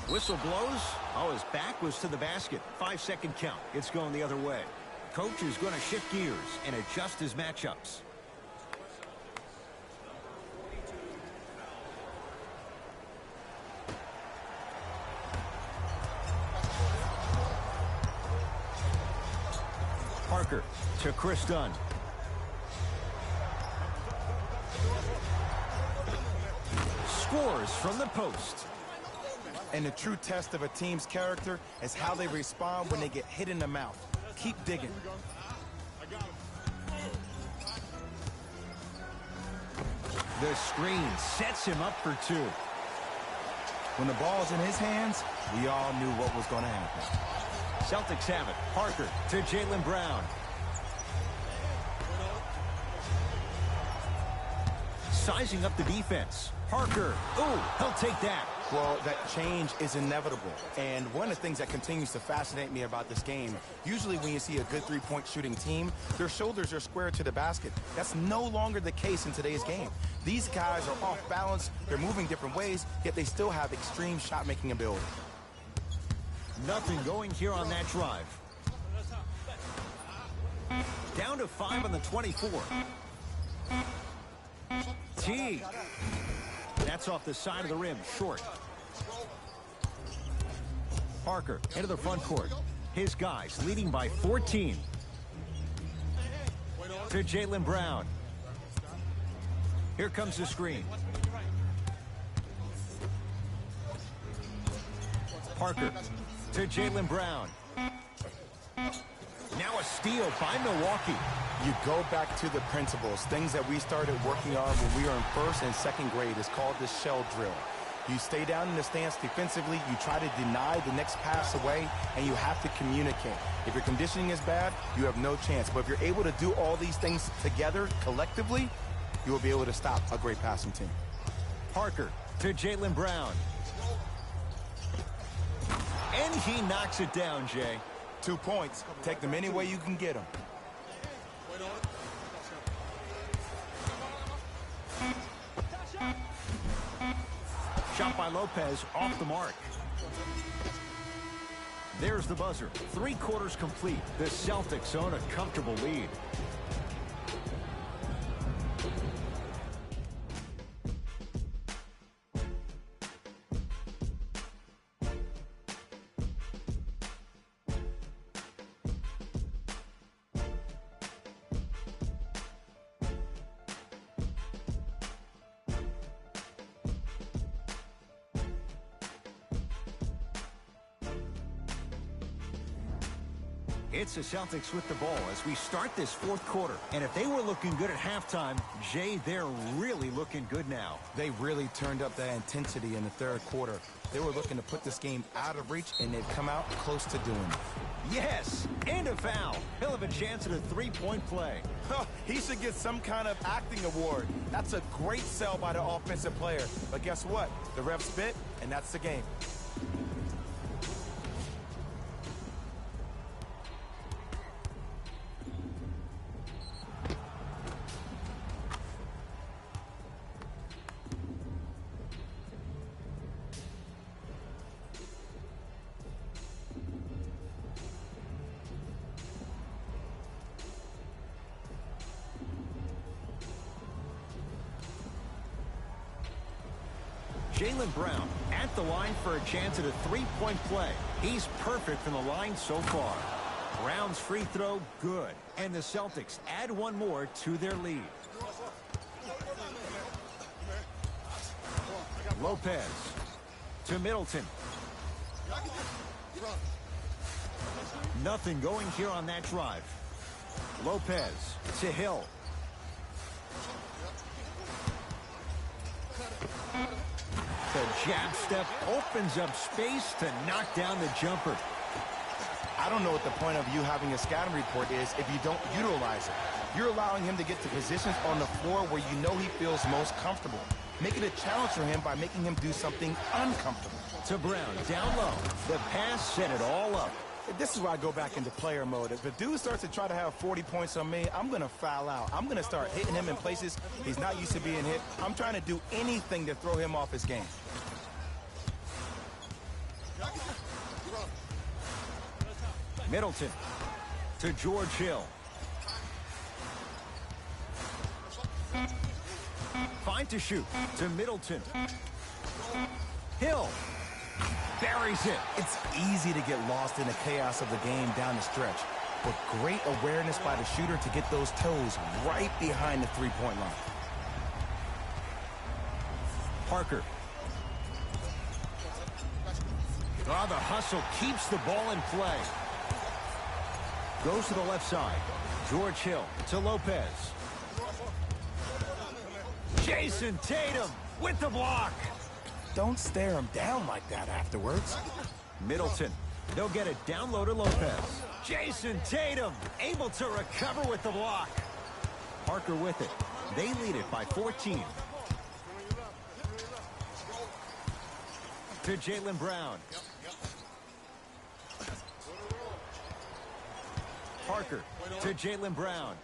Whistle blows. Oh, his back was to the basket. 5-second count. It's going the other way. Coach is going to shift gears and adjust his matchups. Parker to Chris Dunn. Scores from the post. And the true test of a team's character is how they respond when they get hit in the mouth. Keep digging. The screen sets him up for 2. When the ball's in his hands, we all knew what was going to happen. Celtics have it. Parker to Jaylen Brown. Sizing up the defense. Parker. Ooh, he'll take that. Well, that change is inevitable. And one of the things that continues to fascinate me about this game, usually when you see a good three-point shooting team, their shoulders are square to the basket. That's no longer the case in today's game. These guys are off balance, they're moving different ways, yet they still have extreme shot-making ability. Nothing going here on that drive. Down to 5 on the 24. Teague. That's off the side of the rim, short. Parker into the front court. His guys leading by 14. To Jaylen Brown. Here comes the screen. Parker to Jaylen Brown. Now a steal by Milwaukee. You go back to the principles, things that we started working on when we were in first and second grade. Is called the shell drill. You stay down in the stance defensively, you try to deny the next pass away, and you have to communicate. If your conditioning is bad, you have no chance. But if you're able to do all these things together, collectively, you will be able to stop a great passing team. Parker to Jaylen Brown. And he knocks it down, Jay. 2 points. Take them any way you can get them. Shot by Lopez off the mark. There's the buzzer. 3 quarters complete. The Celtics own a comfortable lead. It's the Celtics with the ball as we start this 4th quarter. And if they were looking good at halftime, Jay, they're really looking good now. They really turned up that intensity in the 3rd quarter. They were looking to put this game out of reach, and they've come out close to doing it. Yes, and a foul. He'll have a chance at a 3-point play. He should get some kind of acting award. That's a great sell by the offensive player. But guess what? The ref spit, and that's the game. Jaylen Brown at the line for a chance at a 3-point play. He's perfect from the line so far. Brown's free throw, good. And the Celtics add 1 more to their lead. Lopez to Middleton. Nothing going here on that drive. Lopez to Hill. The jab step opens up space to knock down the jumper. I don't know what the point of you having a scouting report is if you don't utilize it. You're allowing him to get to positions on the floor where you know he feels most comfortable. Make it a challenge for him by making him do something uncomfortable. To Brown, down low. The pass set it all up. This is where I go back into player mode. If a dude starts to try to have 40 points on me, I'm going to foul out. I'm going to start hitting him in places he's not used to being hit. I'm trying to do anything to throw him off his game. Middleton to George Hill. Fine to shoot to Middleton. Hill buries it. It's easy to get lost in the chaos of the game down the stretch, but great awareness by the shooter to get those toes right behind the three-point line. Parker. Oh, the hustle keeps the ball in play. Goes to the left side. George Hill to Lopez. Jason Tatum with the block. Don't stare him down like that afterwards. Middleton. They'll get it down low to Lopez. Jason Tatum able to recover with the block. Parker with it. They lead it by 14. To Jaylen Brown. Parker to Jaylen Brown.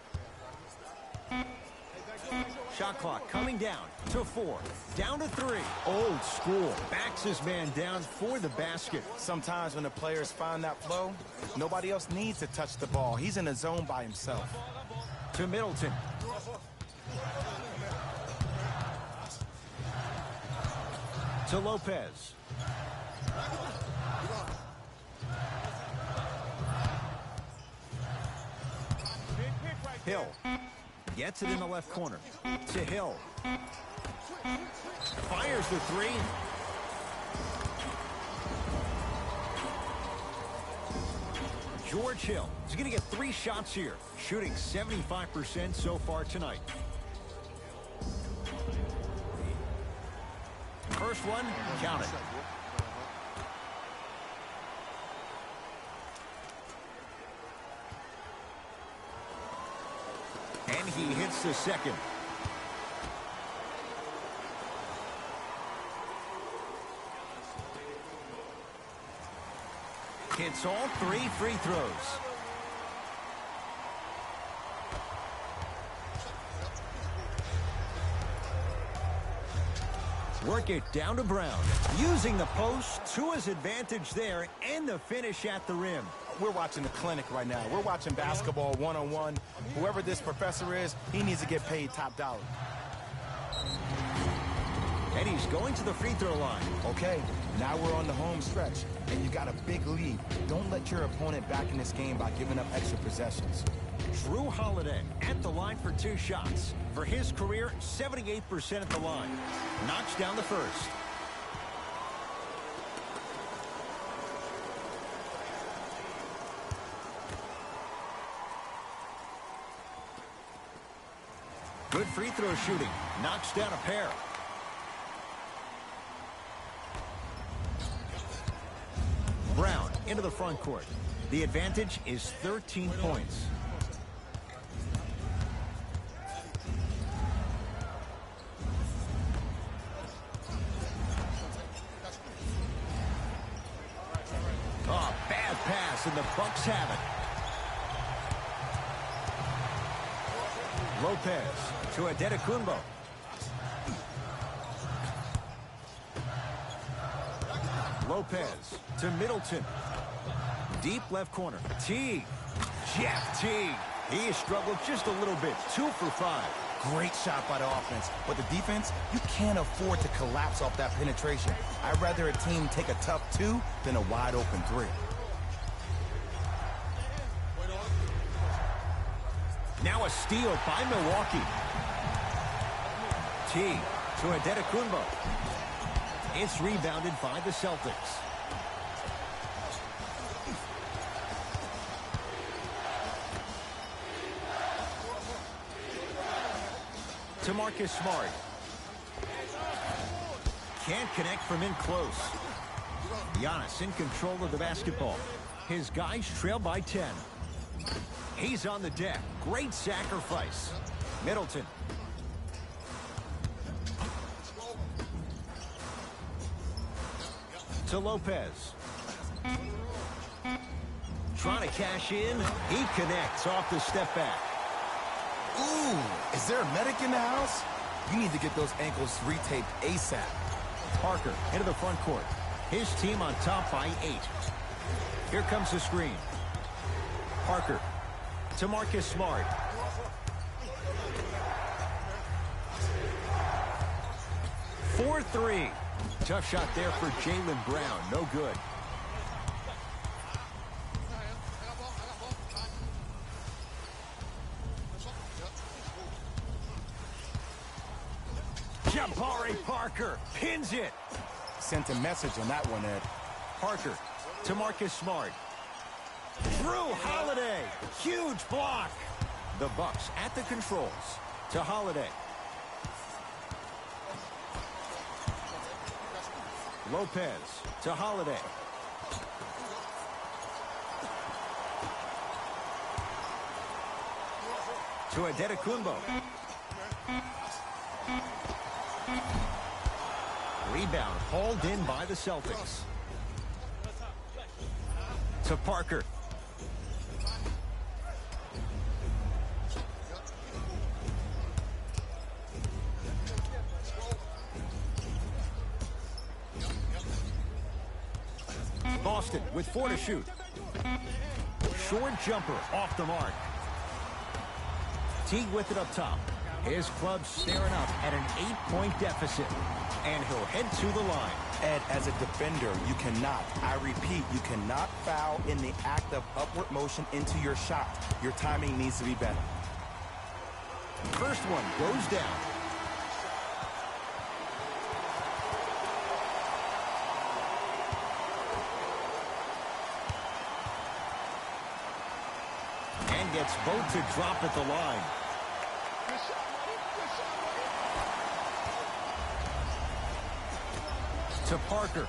Shot clock coming down to 4. Down to 3. Old school. Backs his man down for the basket. Sometimes when the players find that flow, nobody else needs to touch the ball. He's in the zone by himself. To Middleton. To Lopez. Hill gets it in the left corner. To Hill. Fires the 3. George Hill is going to get 3 shots here, shooting 75% so far tonight. First one, count it. And he hits the second. Hits all 3 free throws. Work it down to Brown. Using the post to his advantage there and the finish at the rim. We're watching the clinic right now. We're watching basketball one-on-one. Whoever this professor is, he needs to get paid top dollar. And he's going to the free throw line. Okay, now we're on the home stretch, and you got a big lead. Don't let your opponent back in this game by giving up extra possessions. Drew Holiday at the line for 2 shots. For his career, 78% at the line. Knocks down the first. Good free throw shooting. Knocks down a pair. Brown into the front court. The advantage is 13 points. Oh, bad pass, and the Bucks have it. Lopez to Adetokunbo. Lopez to Middleton. Deep left corner. Teague. Jeff Teague. He has struggled just a little bit. 2 for 5. Great shot by the offense. But the defense, you can't afford to collapse off that penetration. I'd rather a team take a tough 2 than a wide open 3. Now a steal by Milwaukee. Teague to Adetokunbo. It's rebounded by the Celtics. To Marcus Smart. Can't connect from in close. Giannis in control of the basketball. His guys trail by 10. He's on the deck. Great sacrifice. Middleton. To Lopez. Trying to cash in. He connects off the step back. Ooh, is there a medic in the house? You need to get those ankles retaped ASAP. Parker into the front court. His team on top by 8. Here comes the screen. Parker to Marcus Smart. For 3. Tough shot there for Jaylen Brown. No good. Jabari Parker pins it. Sent a message on that one, Ed. Parker to Marcus Smart. Drew Holiday. Huge block. The Bucks at the controls. To Holiday. Lopez to Holiday. To Adetokunbo. Rebound hauled in by the Celtics. To Parker. Boston with 4 to shoot. Short jumper off the mark. Teague with it up top. His club staring up at an 8-point deficit. And he'll head to the line. Ed, as a defender, you cannot, I repeat, you cannot foul in the act of upward motion into your shot. Your timing needs to be better. First one goes down. gets both to drop at the line. To Parker.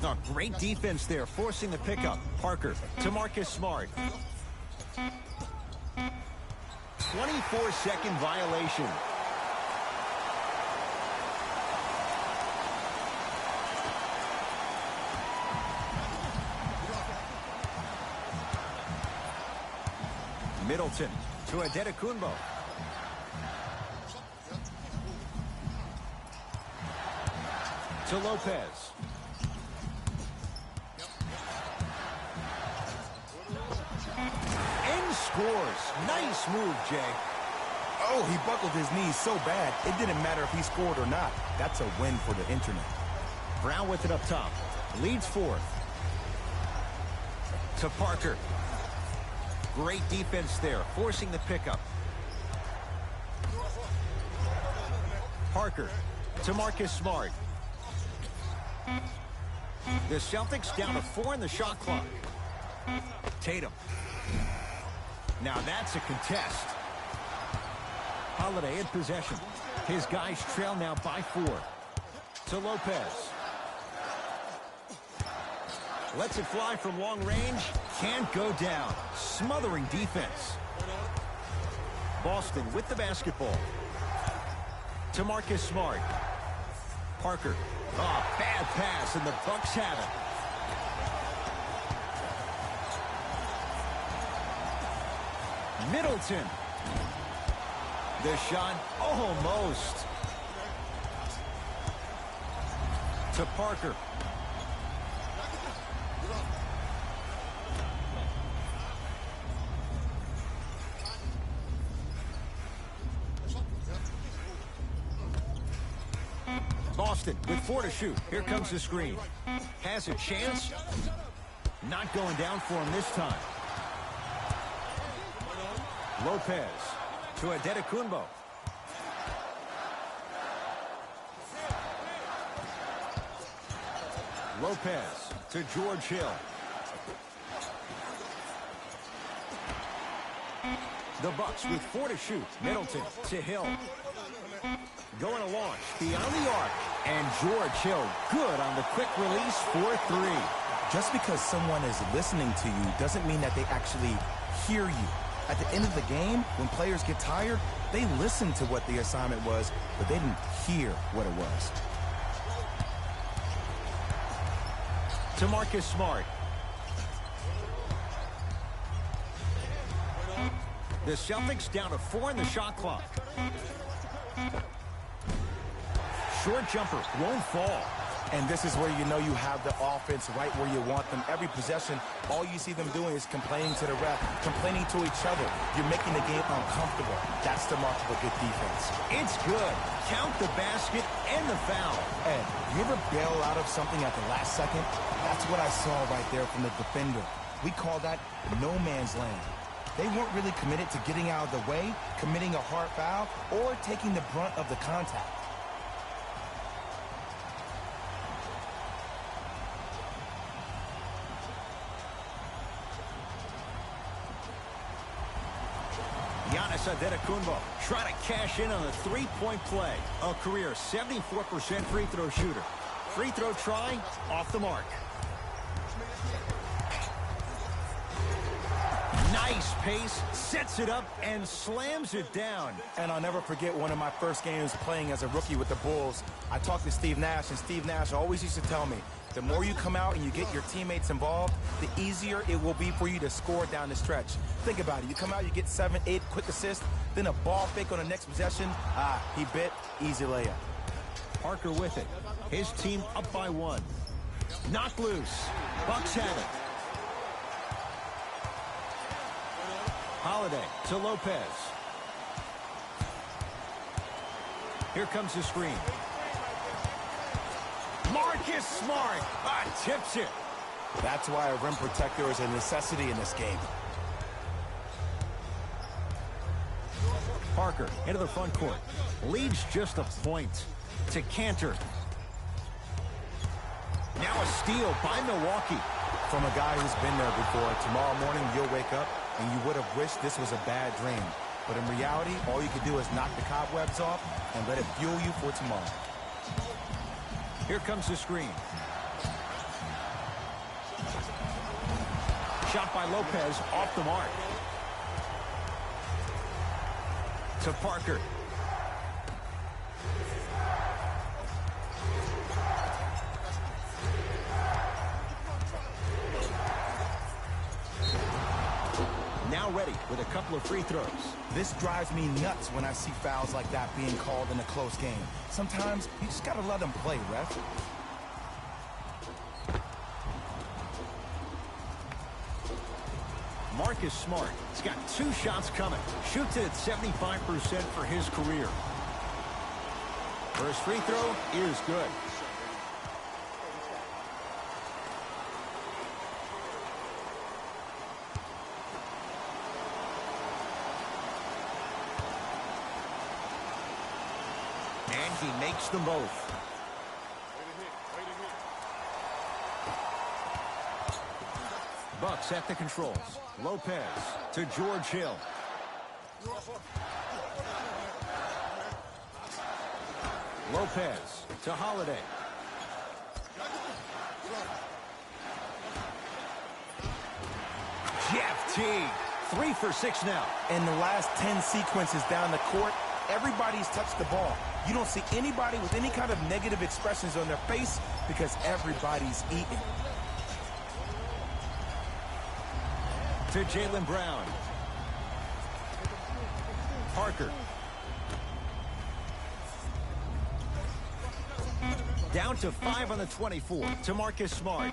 Oh, great defense there, forcing the pickup. Parker to Marcus Smart. 24-second violation. Middleton to Adetokunbo. To Lopez. And scores. Nice move, Jay. Oh, he buckled his knees so bad, it didn't matter if he scored or not. That's a win for the internet. Brown with it up top. Leads fourth. To Parker. Great defense there, forcing the pickup. Parker to Marcus Smart. The Celtics down to 4 in the shot clock. Tatum. Now that's a contest. Holiday in possession. His guys trail now by 4. To Lopez. Lets it fly from long range. Can't go down. Smothering defense. Boston with the basketball. To Marcus Smart. Parker. Oh, bad pass, and the Bucks have it. Middleton. The shot almost. To Parker. Boston with 4 to shoot. Here comes the screen. Has a chance. Not going down for him this time. Lopez to Adetokunbo. Lopez to George Hill. The Bucks with 4 to shoot. Middleton to Hill. Going to launch beyond the arc. And George Hill good on the quick release for 3. Just because someone is listening to you doesn't mean that they actually hear you. At the end of the game, when players get tired, they listen to what the assignment was, but they didn't hear what it was. To Marcus Smart. The Celtics down to 4 in the shot clock. Short jumper won't fall. And this is where you know you have the offense right where you want them. Every possession, all you see them doing is complaining to the ref, complaining to each other. You're making the game uncomfortable. That's the mark of a good defense. It's good. Count the basket and the foul. Ed, you ever bail out of something at the last second? That's what I saw right there from the defender. We call that no man's land. They weren't really committed to getting out of the way, committing a hard foul, or taking the brunt of the contact. Adetokunbo trying to cash in on a 3-point play. A career 74% free throw shooter. Free throw try off the mark. Nice pace, sets it up and slams it down. And I'll never forget one of my first games playing as a rookie with the Bulls. I talked to Steve Nash, and Steve Nash always used to tell me, the more you come out and you get your teammates involved, the easier it will be for you to score down the stretch. Think about it. You come out, you get 7, 8 quick assists, then a ball fake on the next possession. He bit. Easy layup. Parker with it. His team up by 1. Knocked loose. Bucks have it. Holiday to Lopez. Here comes the screen. Marcus Smart tips it. That's why a rim protector is a necessity in this game. Parker into the front court. Leads just a point to Cantor. Now a steal by Milwaukee. From a guy who's been there before, tomorrow morning you'll wake up and you would have wished this was a bad dream. But in reality, all you can do is knock the cobwebs off and let it fuel you for tomorrow. Here comes the screen. Shot by Lopez off the mark. To Parker. Now ready with a couple of free throws. This drives me nuts when I see fouls like that being called in a close game. Sometimes you just gotta let them play, ref. Marcus Smart. He's got 2 shots coming. Shoots it at 75% for his career. First free throw is good. And he makes them both. Bucks at the controls. Lopez to George Hill. Lopez to Holiday. Jeff Teague. 3 for 6 now. In the last 10 sequences down the court, everybody's touched the ball. You don't see anybody with any kind of negative expressions on their face because everybody's eating. To Jaylen Brown. Parker. Down to 5 on the 24 to Marcus Smart.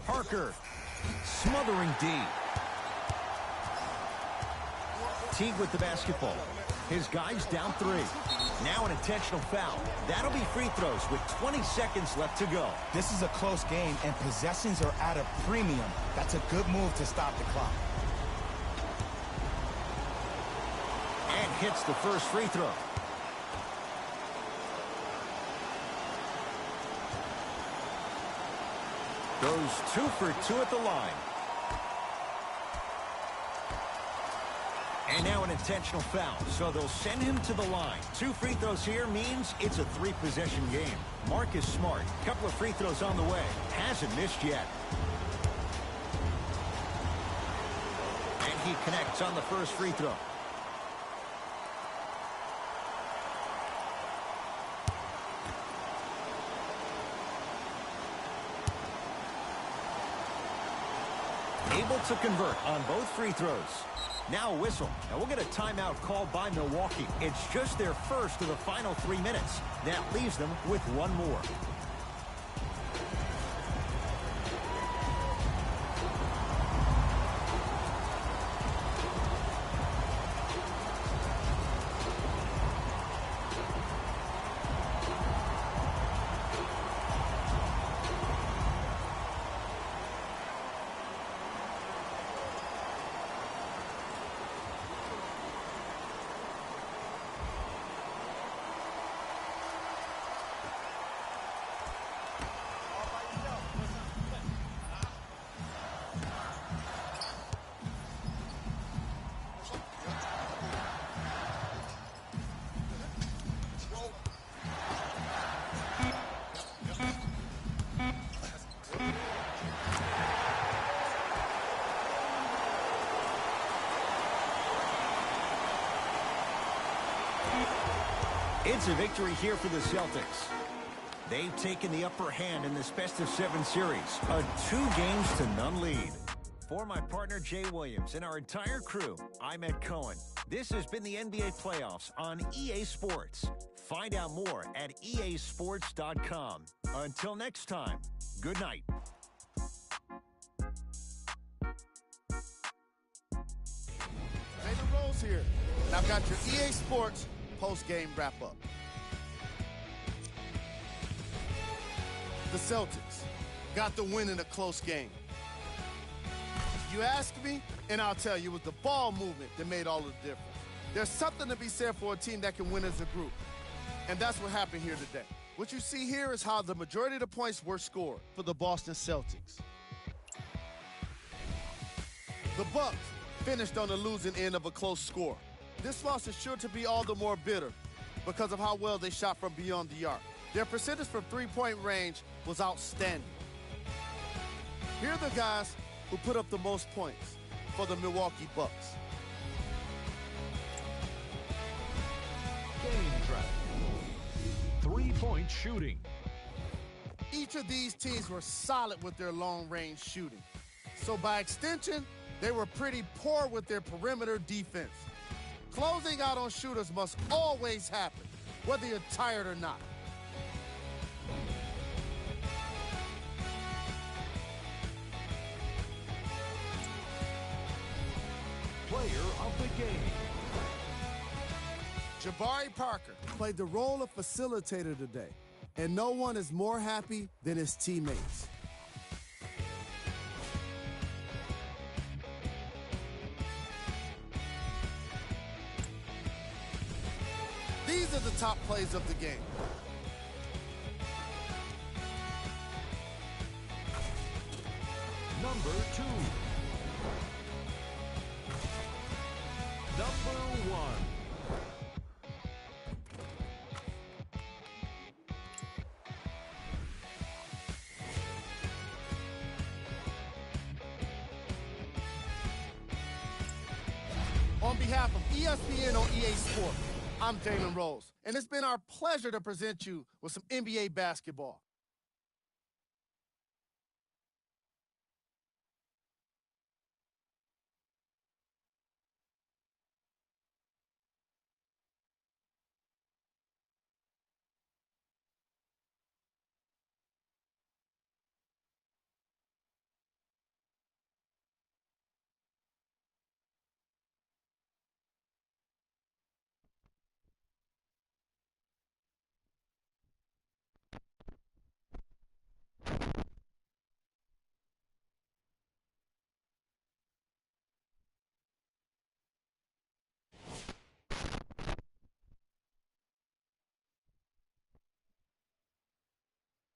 Parker smothering D. Teague with the basketball. His guys down 3. Now an intentional foul. That'll be free throws with 20 seconds left to go. This is a close game, and possessions are at a premium. That's a good move to stop the clock. And hits the first free throw. Goes 2 for 2 at the line. And now an intentional foul, so they'll send him to the line. 2 free throws here means it's a 3-possession game. Marcus Smart, couple of free throws on the way. Hasn't missed yet. And he connects on the first free throw. Able to convert on both free throws. Now a whistle. Now we'll get a timeout called by Milwaukee. It's just their first of the final 3 minutes. That leaves them with 1 more. It's a victory here for the Celtics. They've taken the upper hand in this best-of-7 series, a 2-games-to-none lead. For my partner, Jay Williams, and our entire crew, I'm Ed Cohen. This has been the NBA Playoffs on EA Sports. Find out more at easports.com. Until next time, good night. Play the roles here. And I've got your EA Sports post-game wrap-up. The Celtics got the win in a close game. You ask me, and I'll tell you, it was the ball movement that made all of the difference. There's something to be said for a team that can win as a group. And that's what happened here today. What you see here is how the majority of the points were scored for the Boston Celtics. The Bucks finished on the losing end of a close score. This loss is sure to be all the more bitter because of how well they shot from beyond the arc. Their percentage from three-point range was outstanding. Here are the guys who put up the most points for the Milwaukee Bucks. Game track. Three-point shooting. Each of these teams were solid with their long-range shooting. So by extension, they were pretty poor with their perimeter defense. Closing out on shooters must always happen, whether you're tired or not. Player of the game. Jabari Parker Played the role of facilitator today, and no one is more happy than his teammates. These are the top plays of the game. Number 2. Number 1. On behalf of ESPN on EA Sports, I'm Jalen Rose, and it's been our pleasure to present you with some NBA basketball.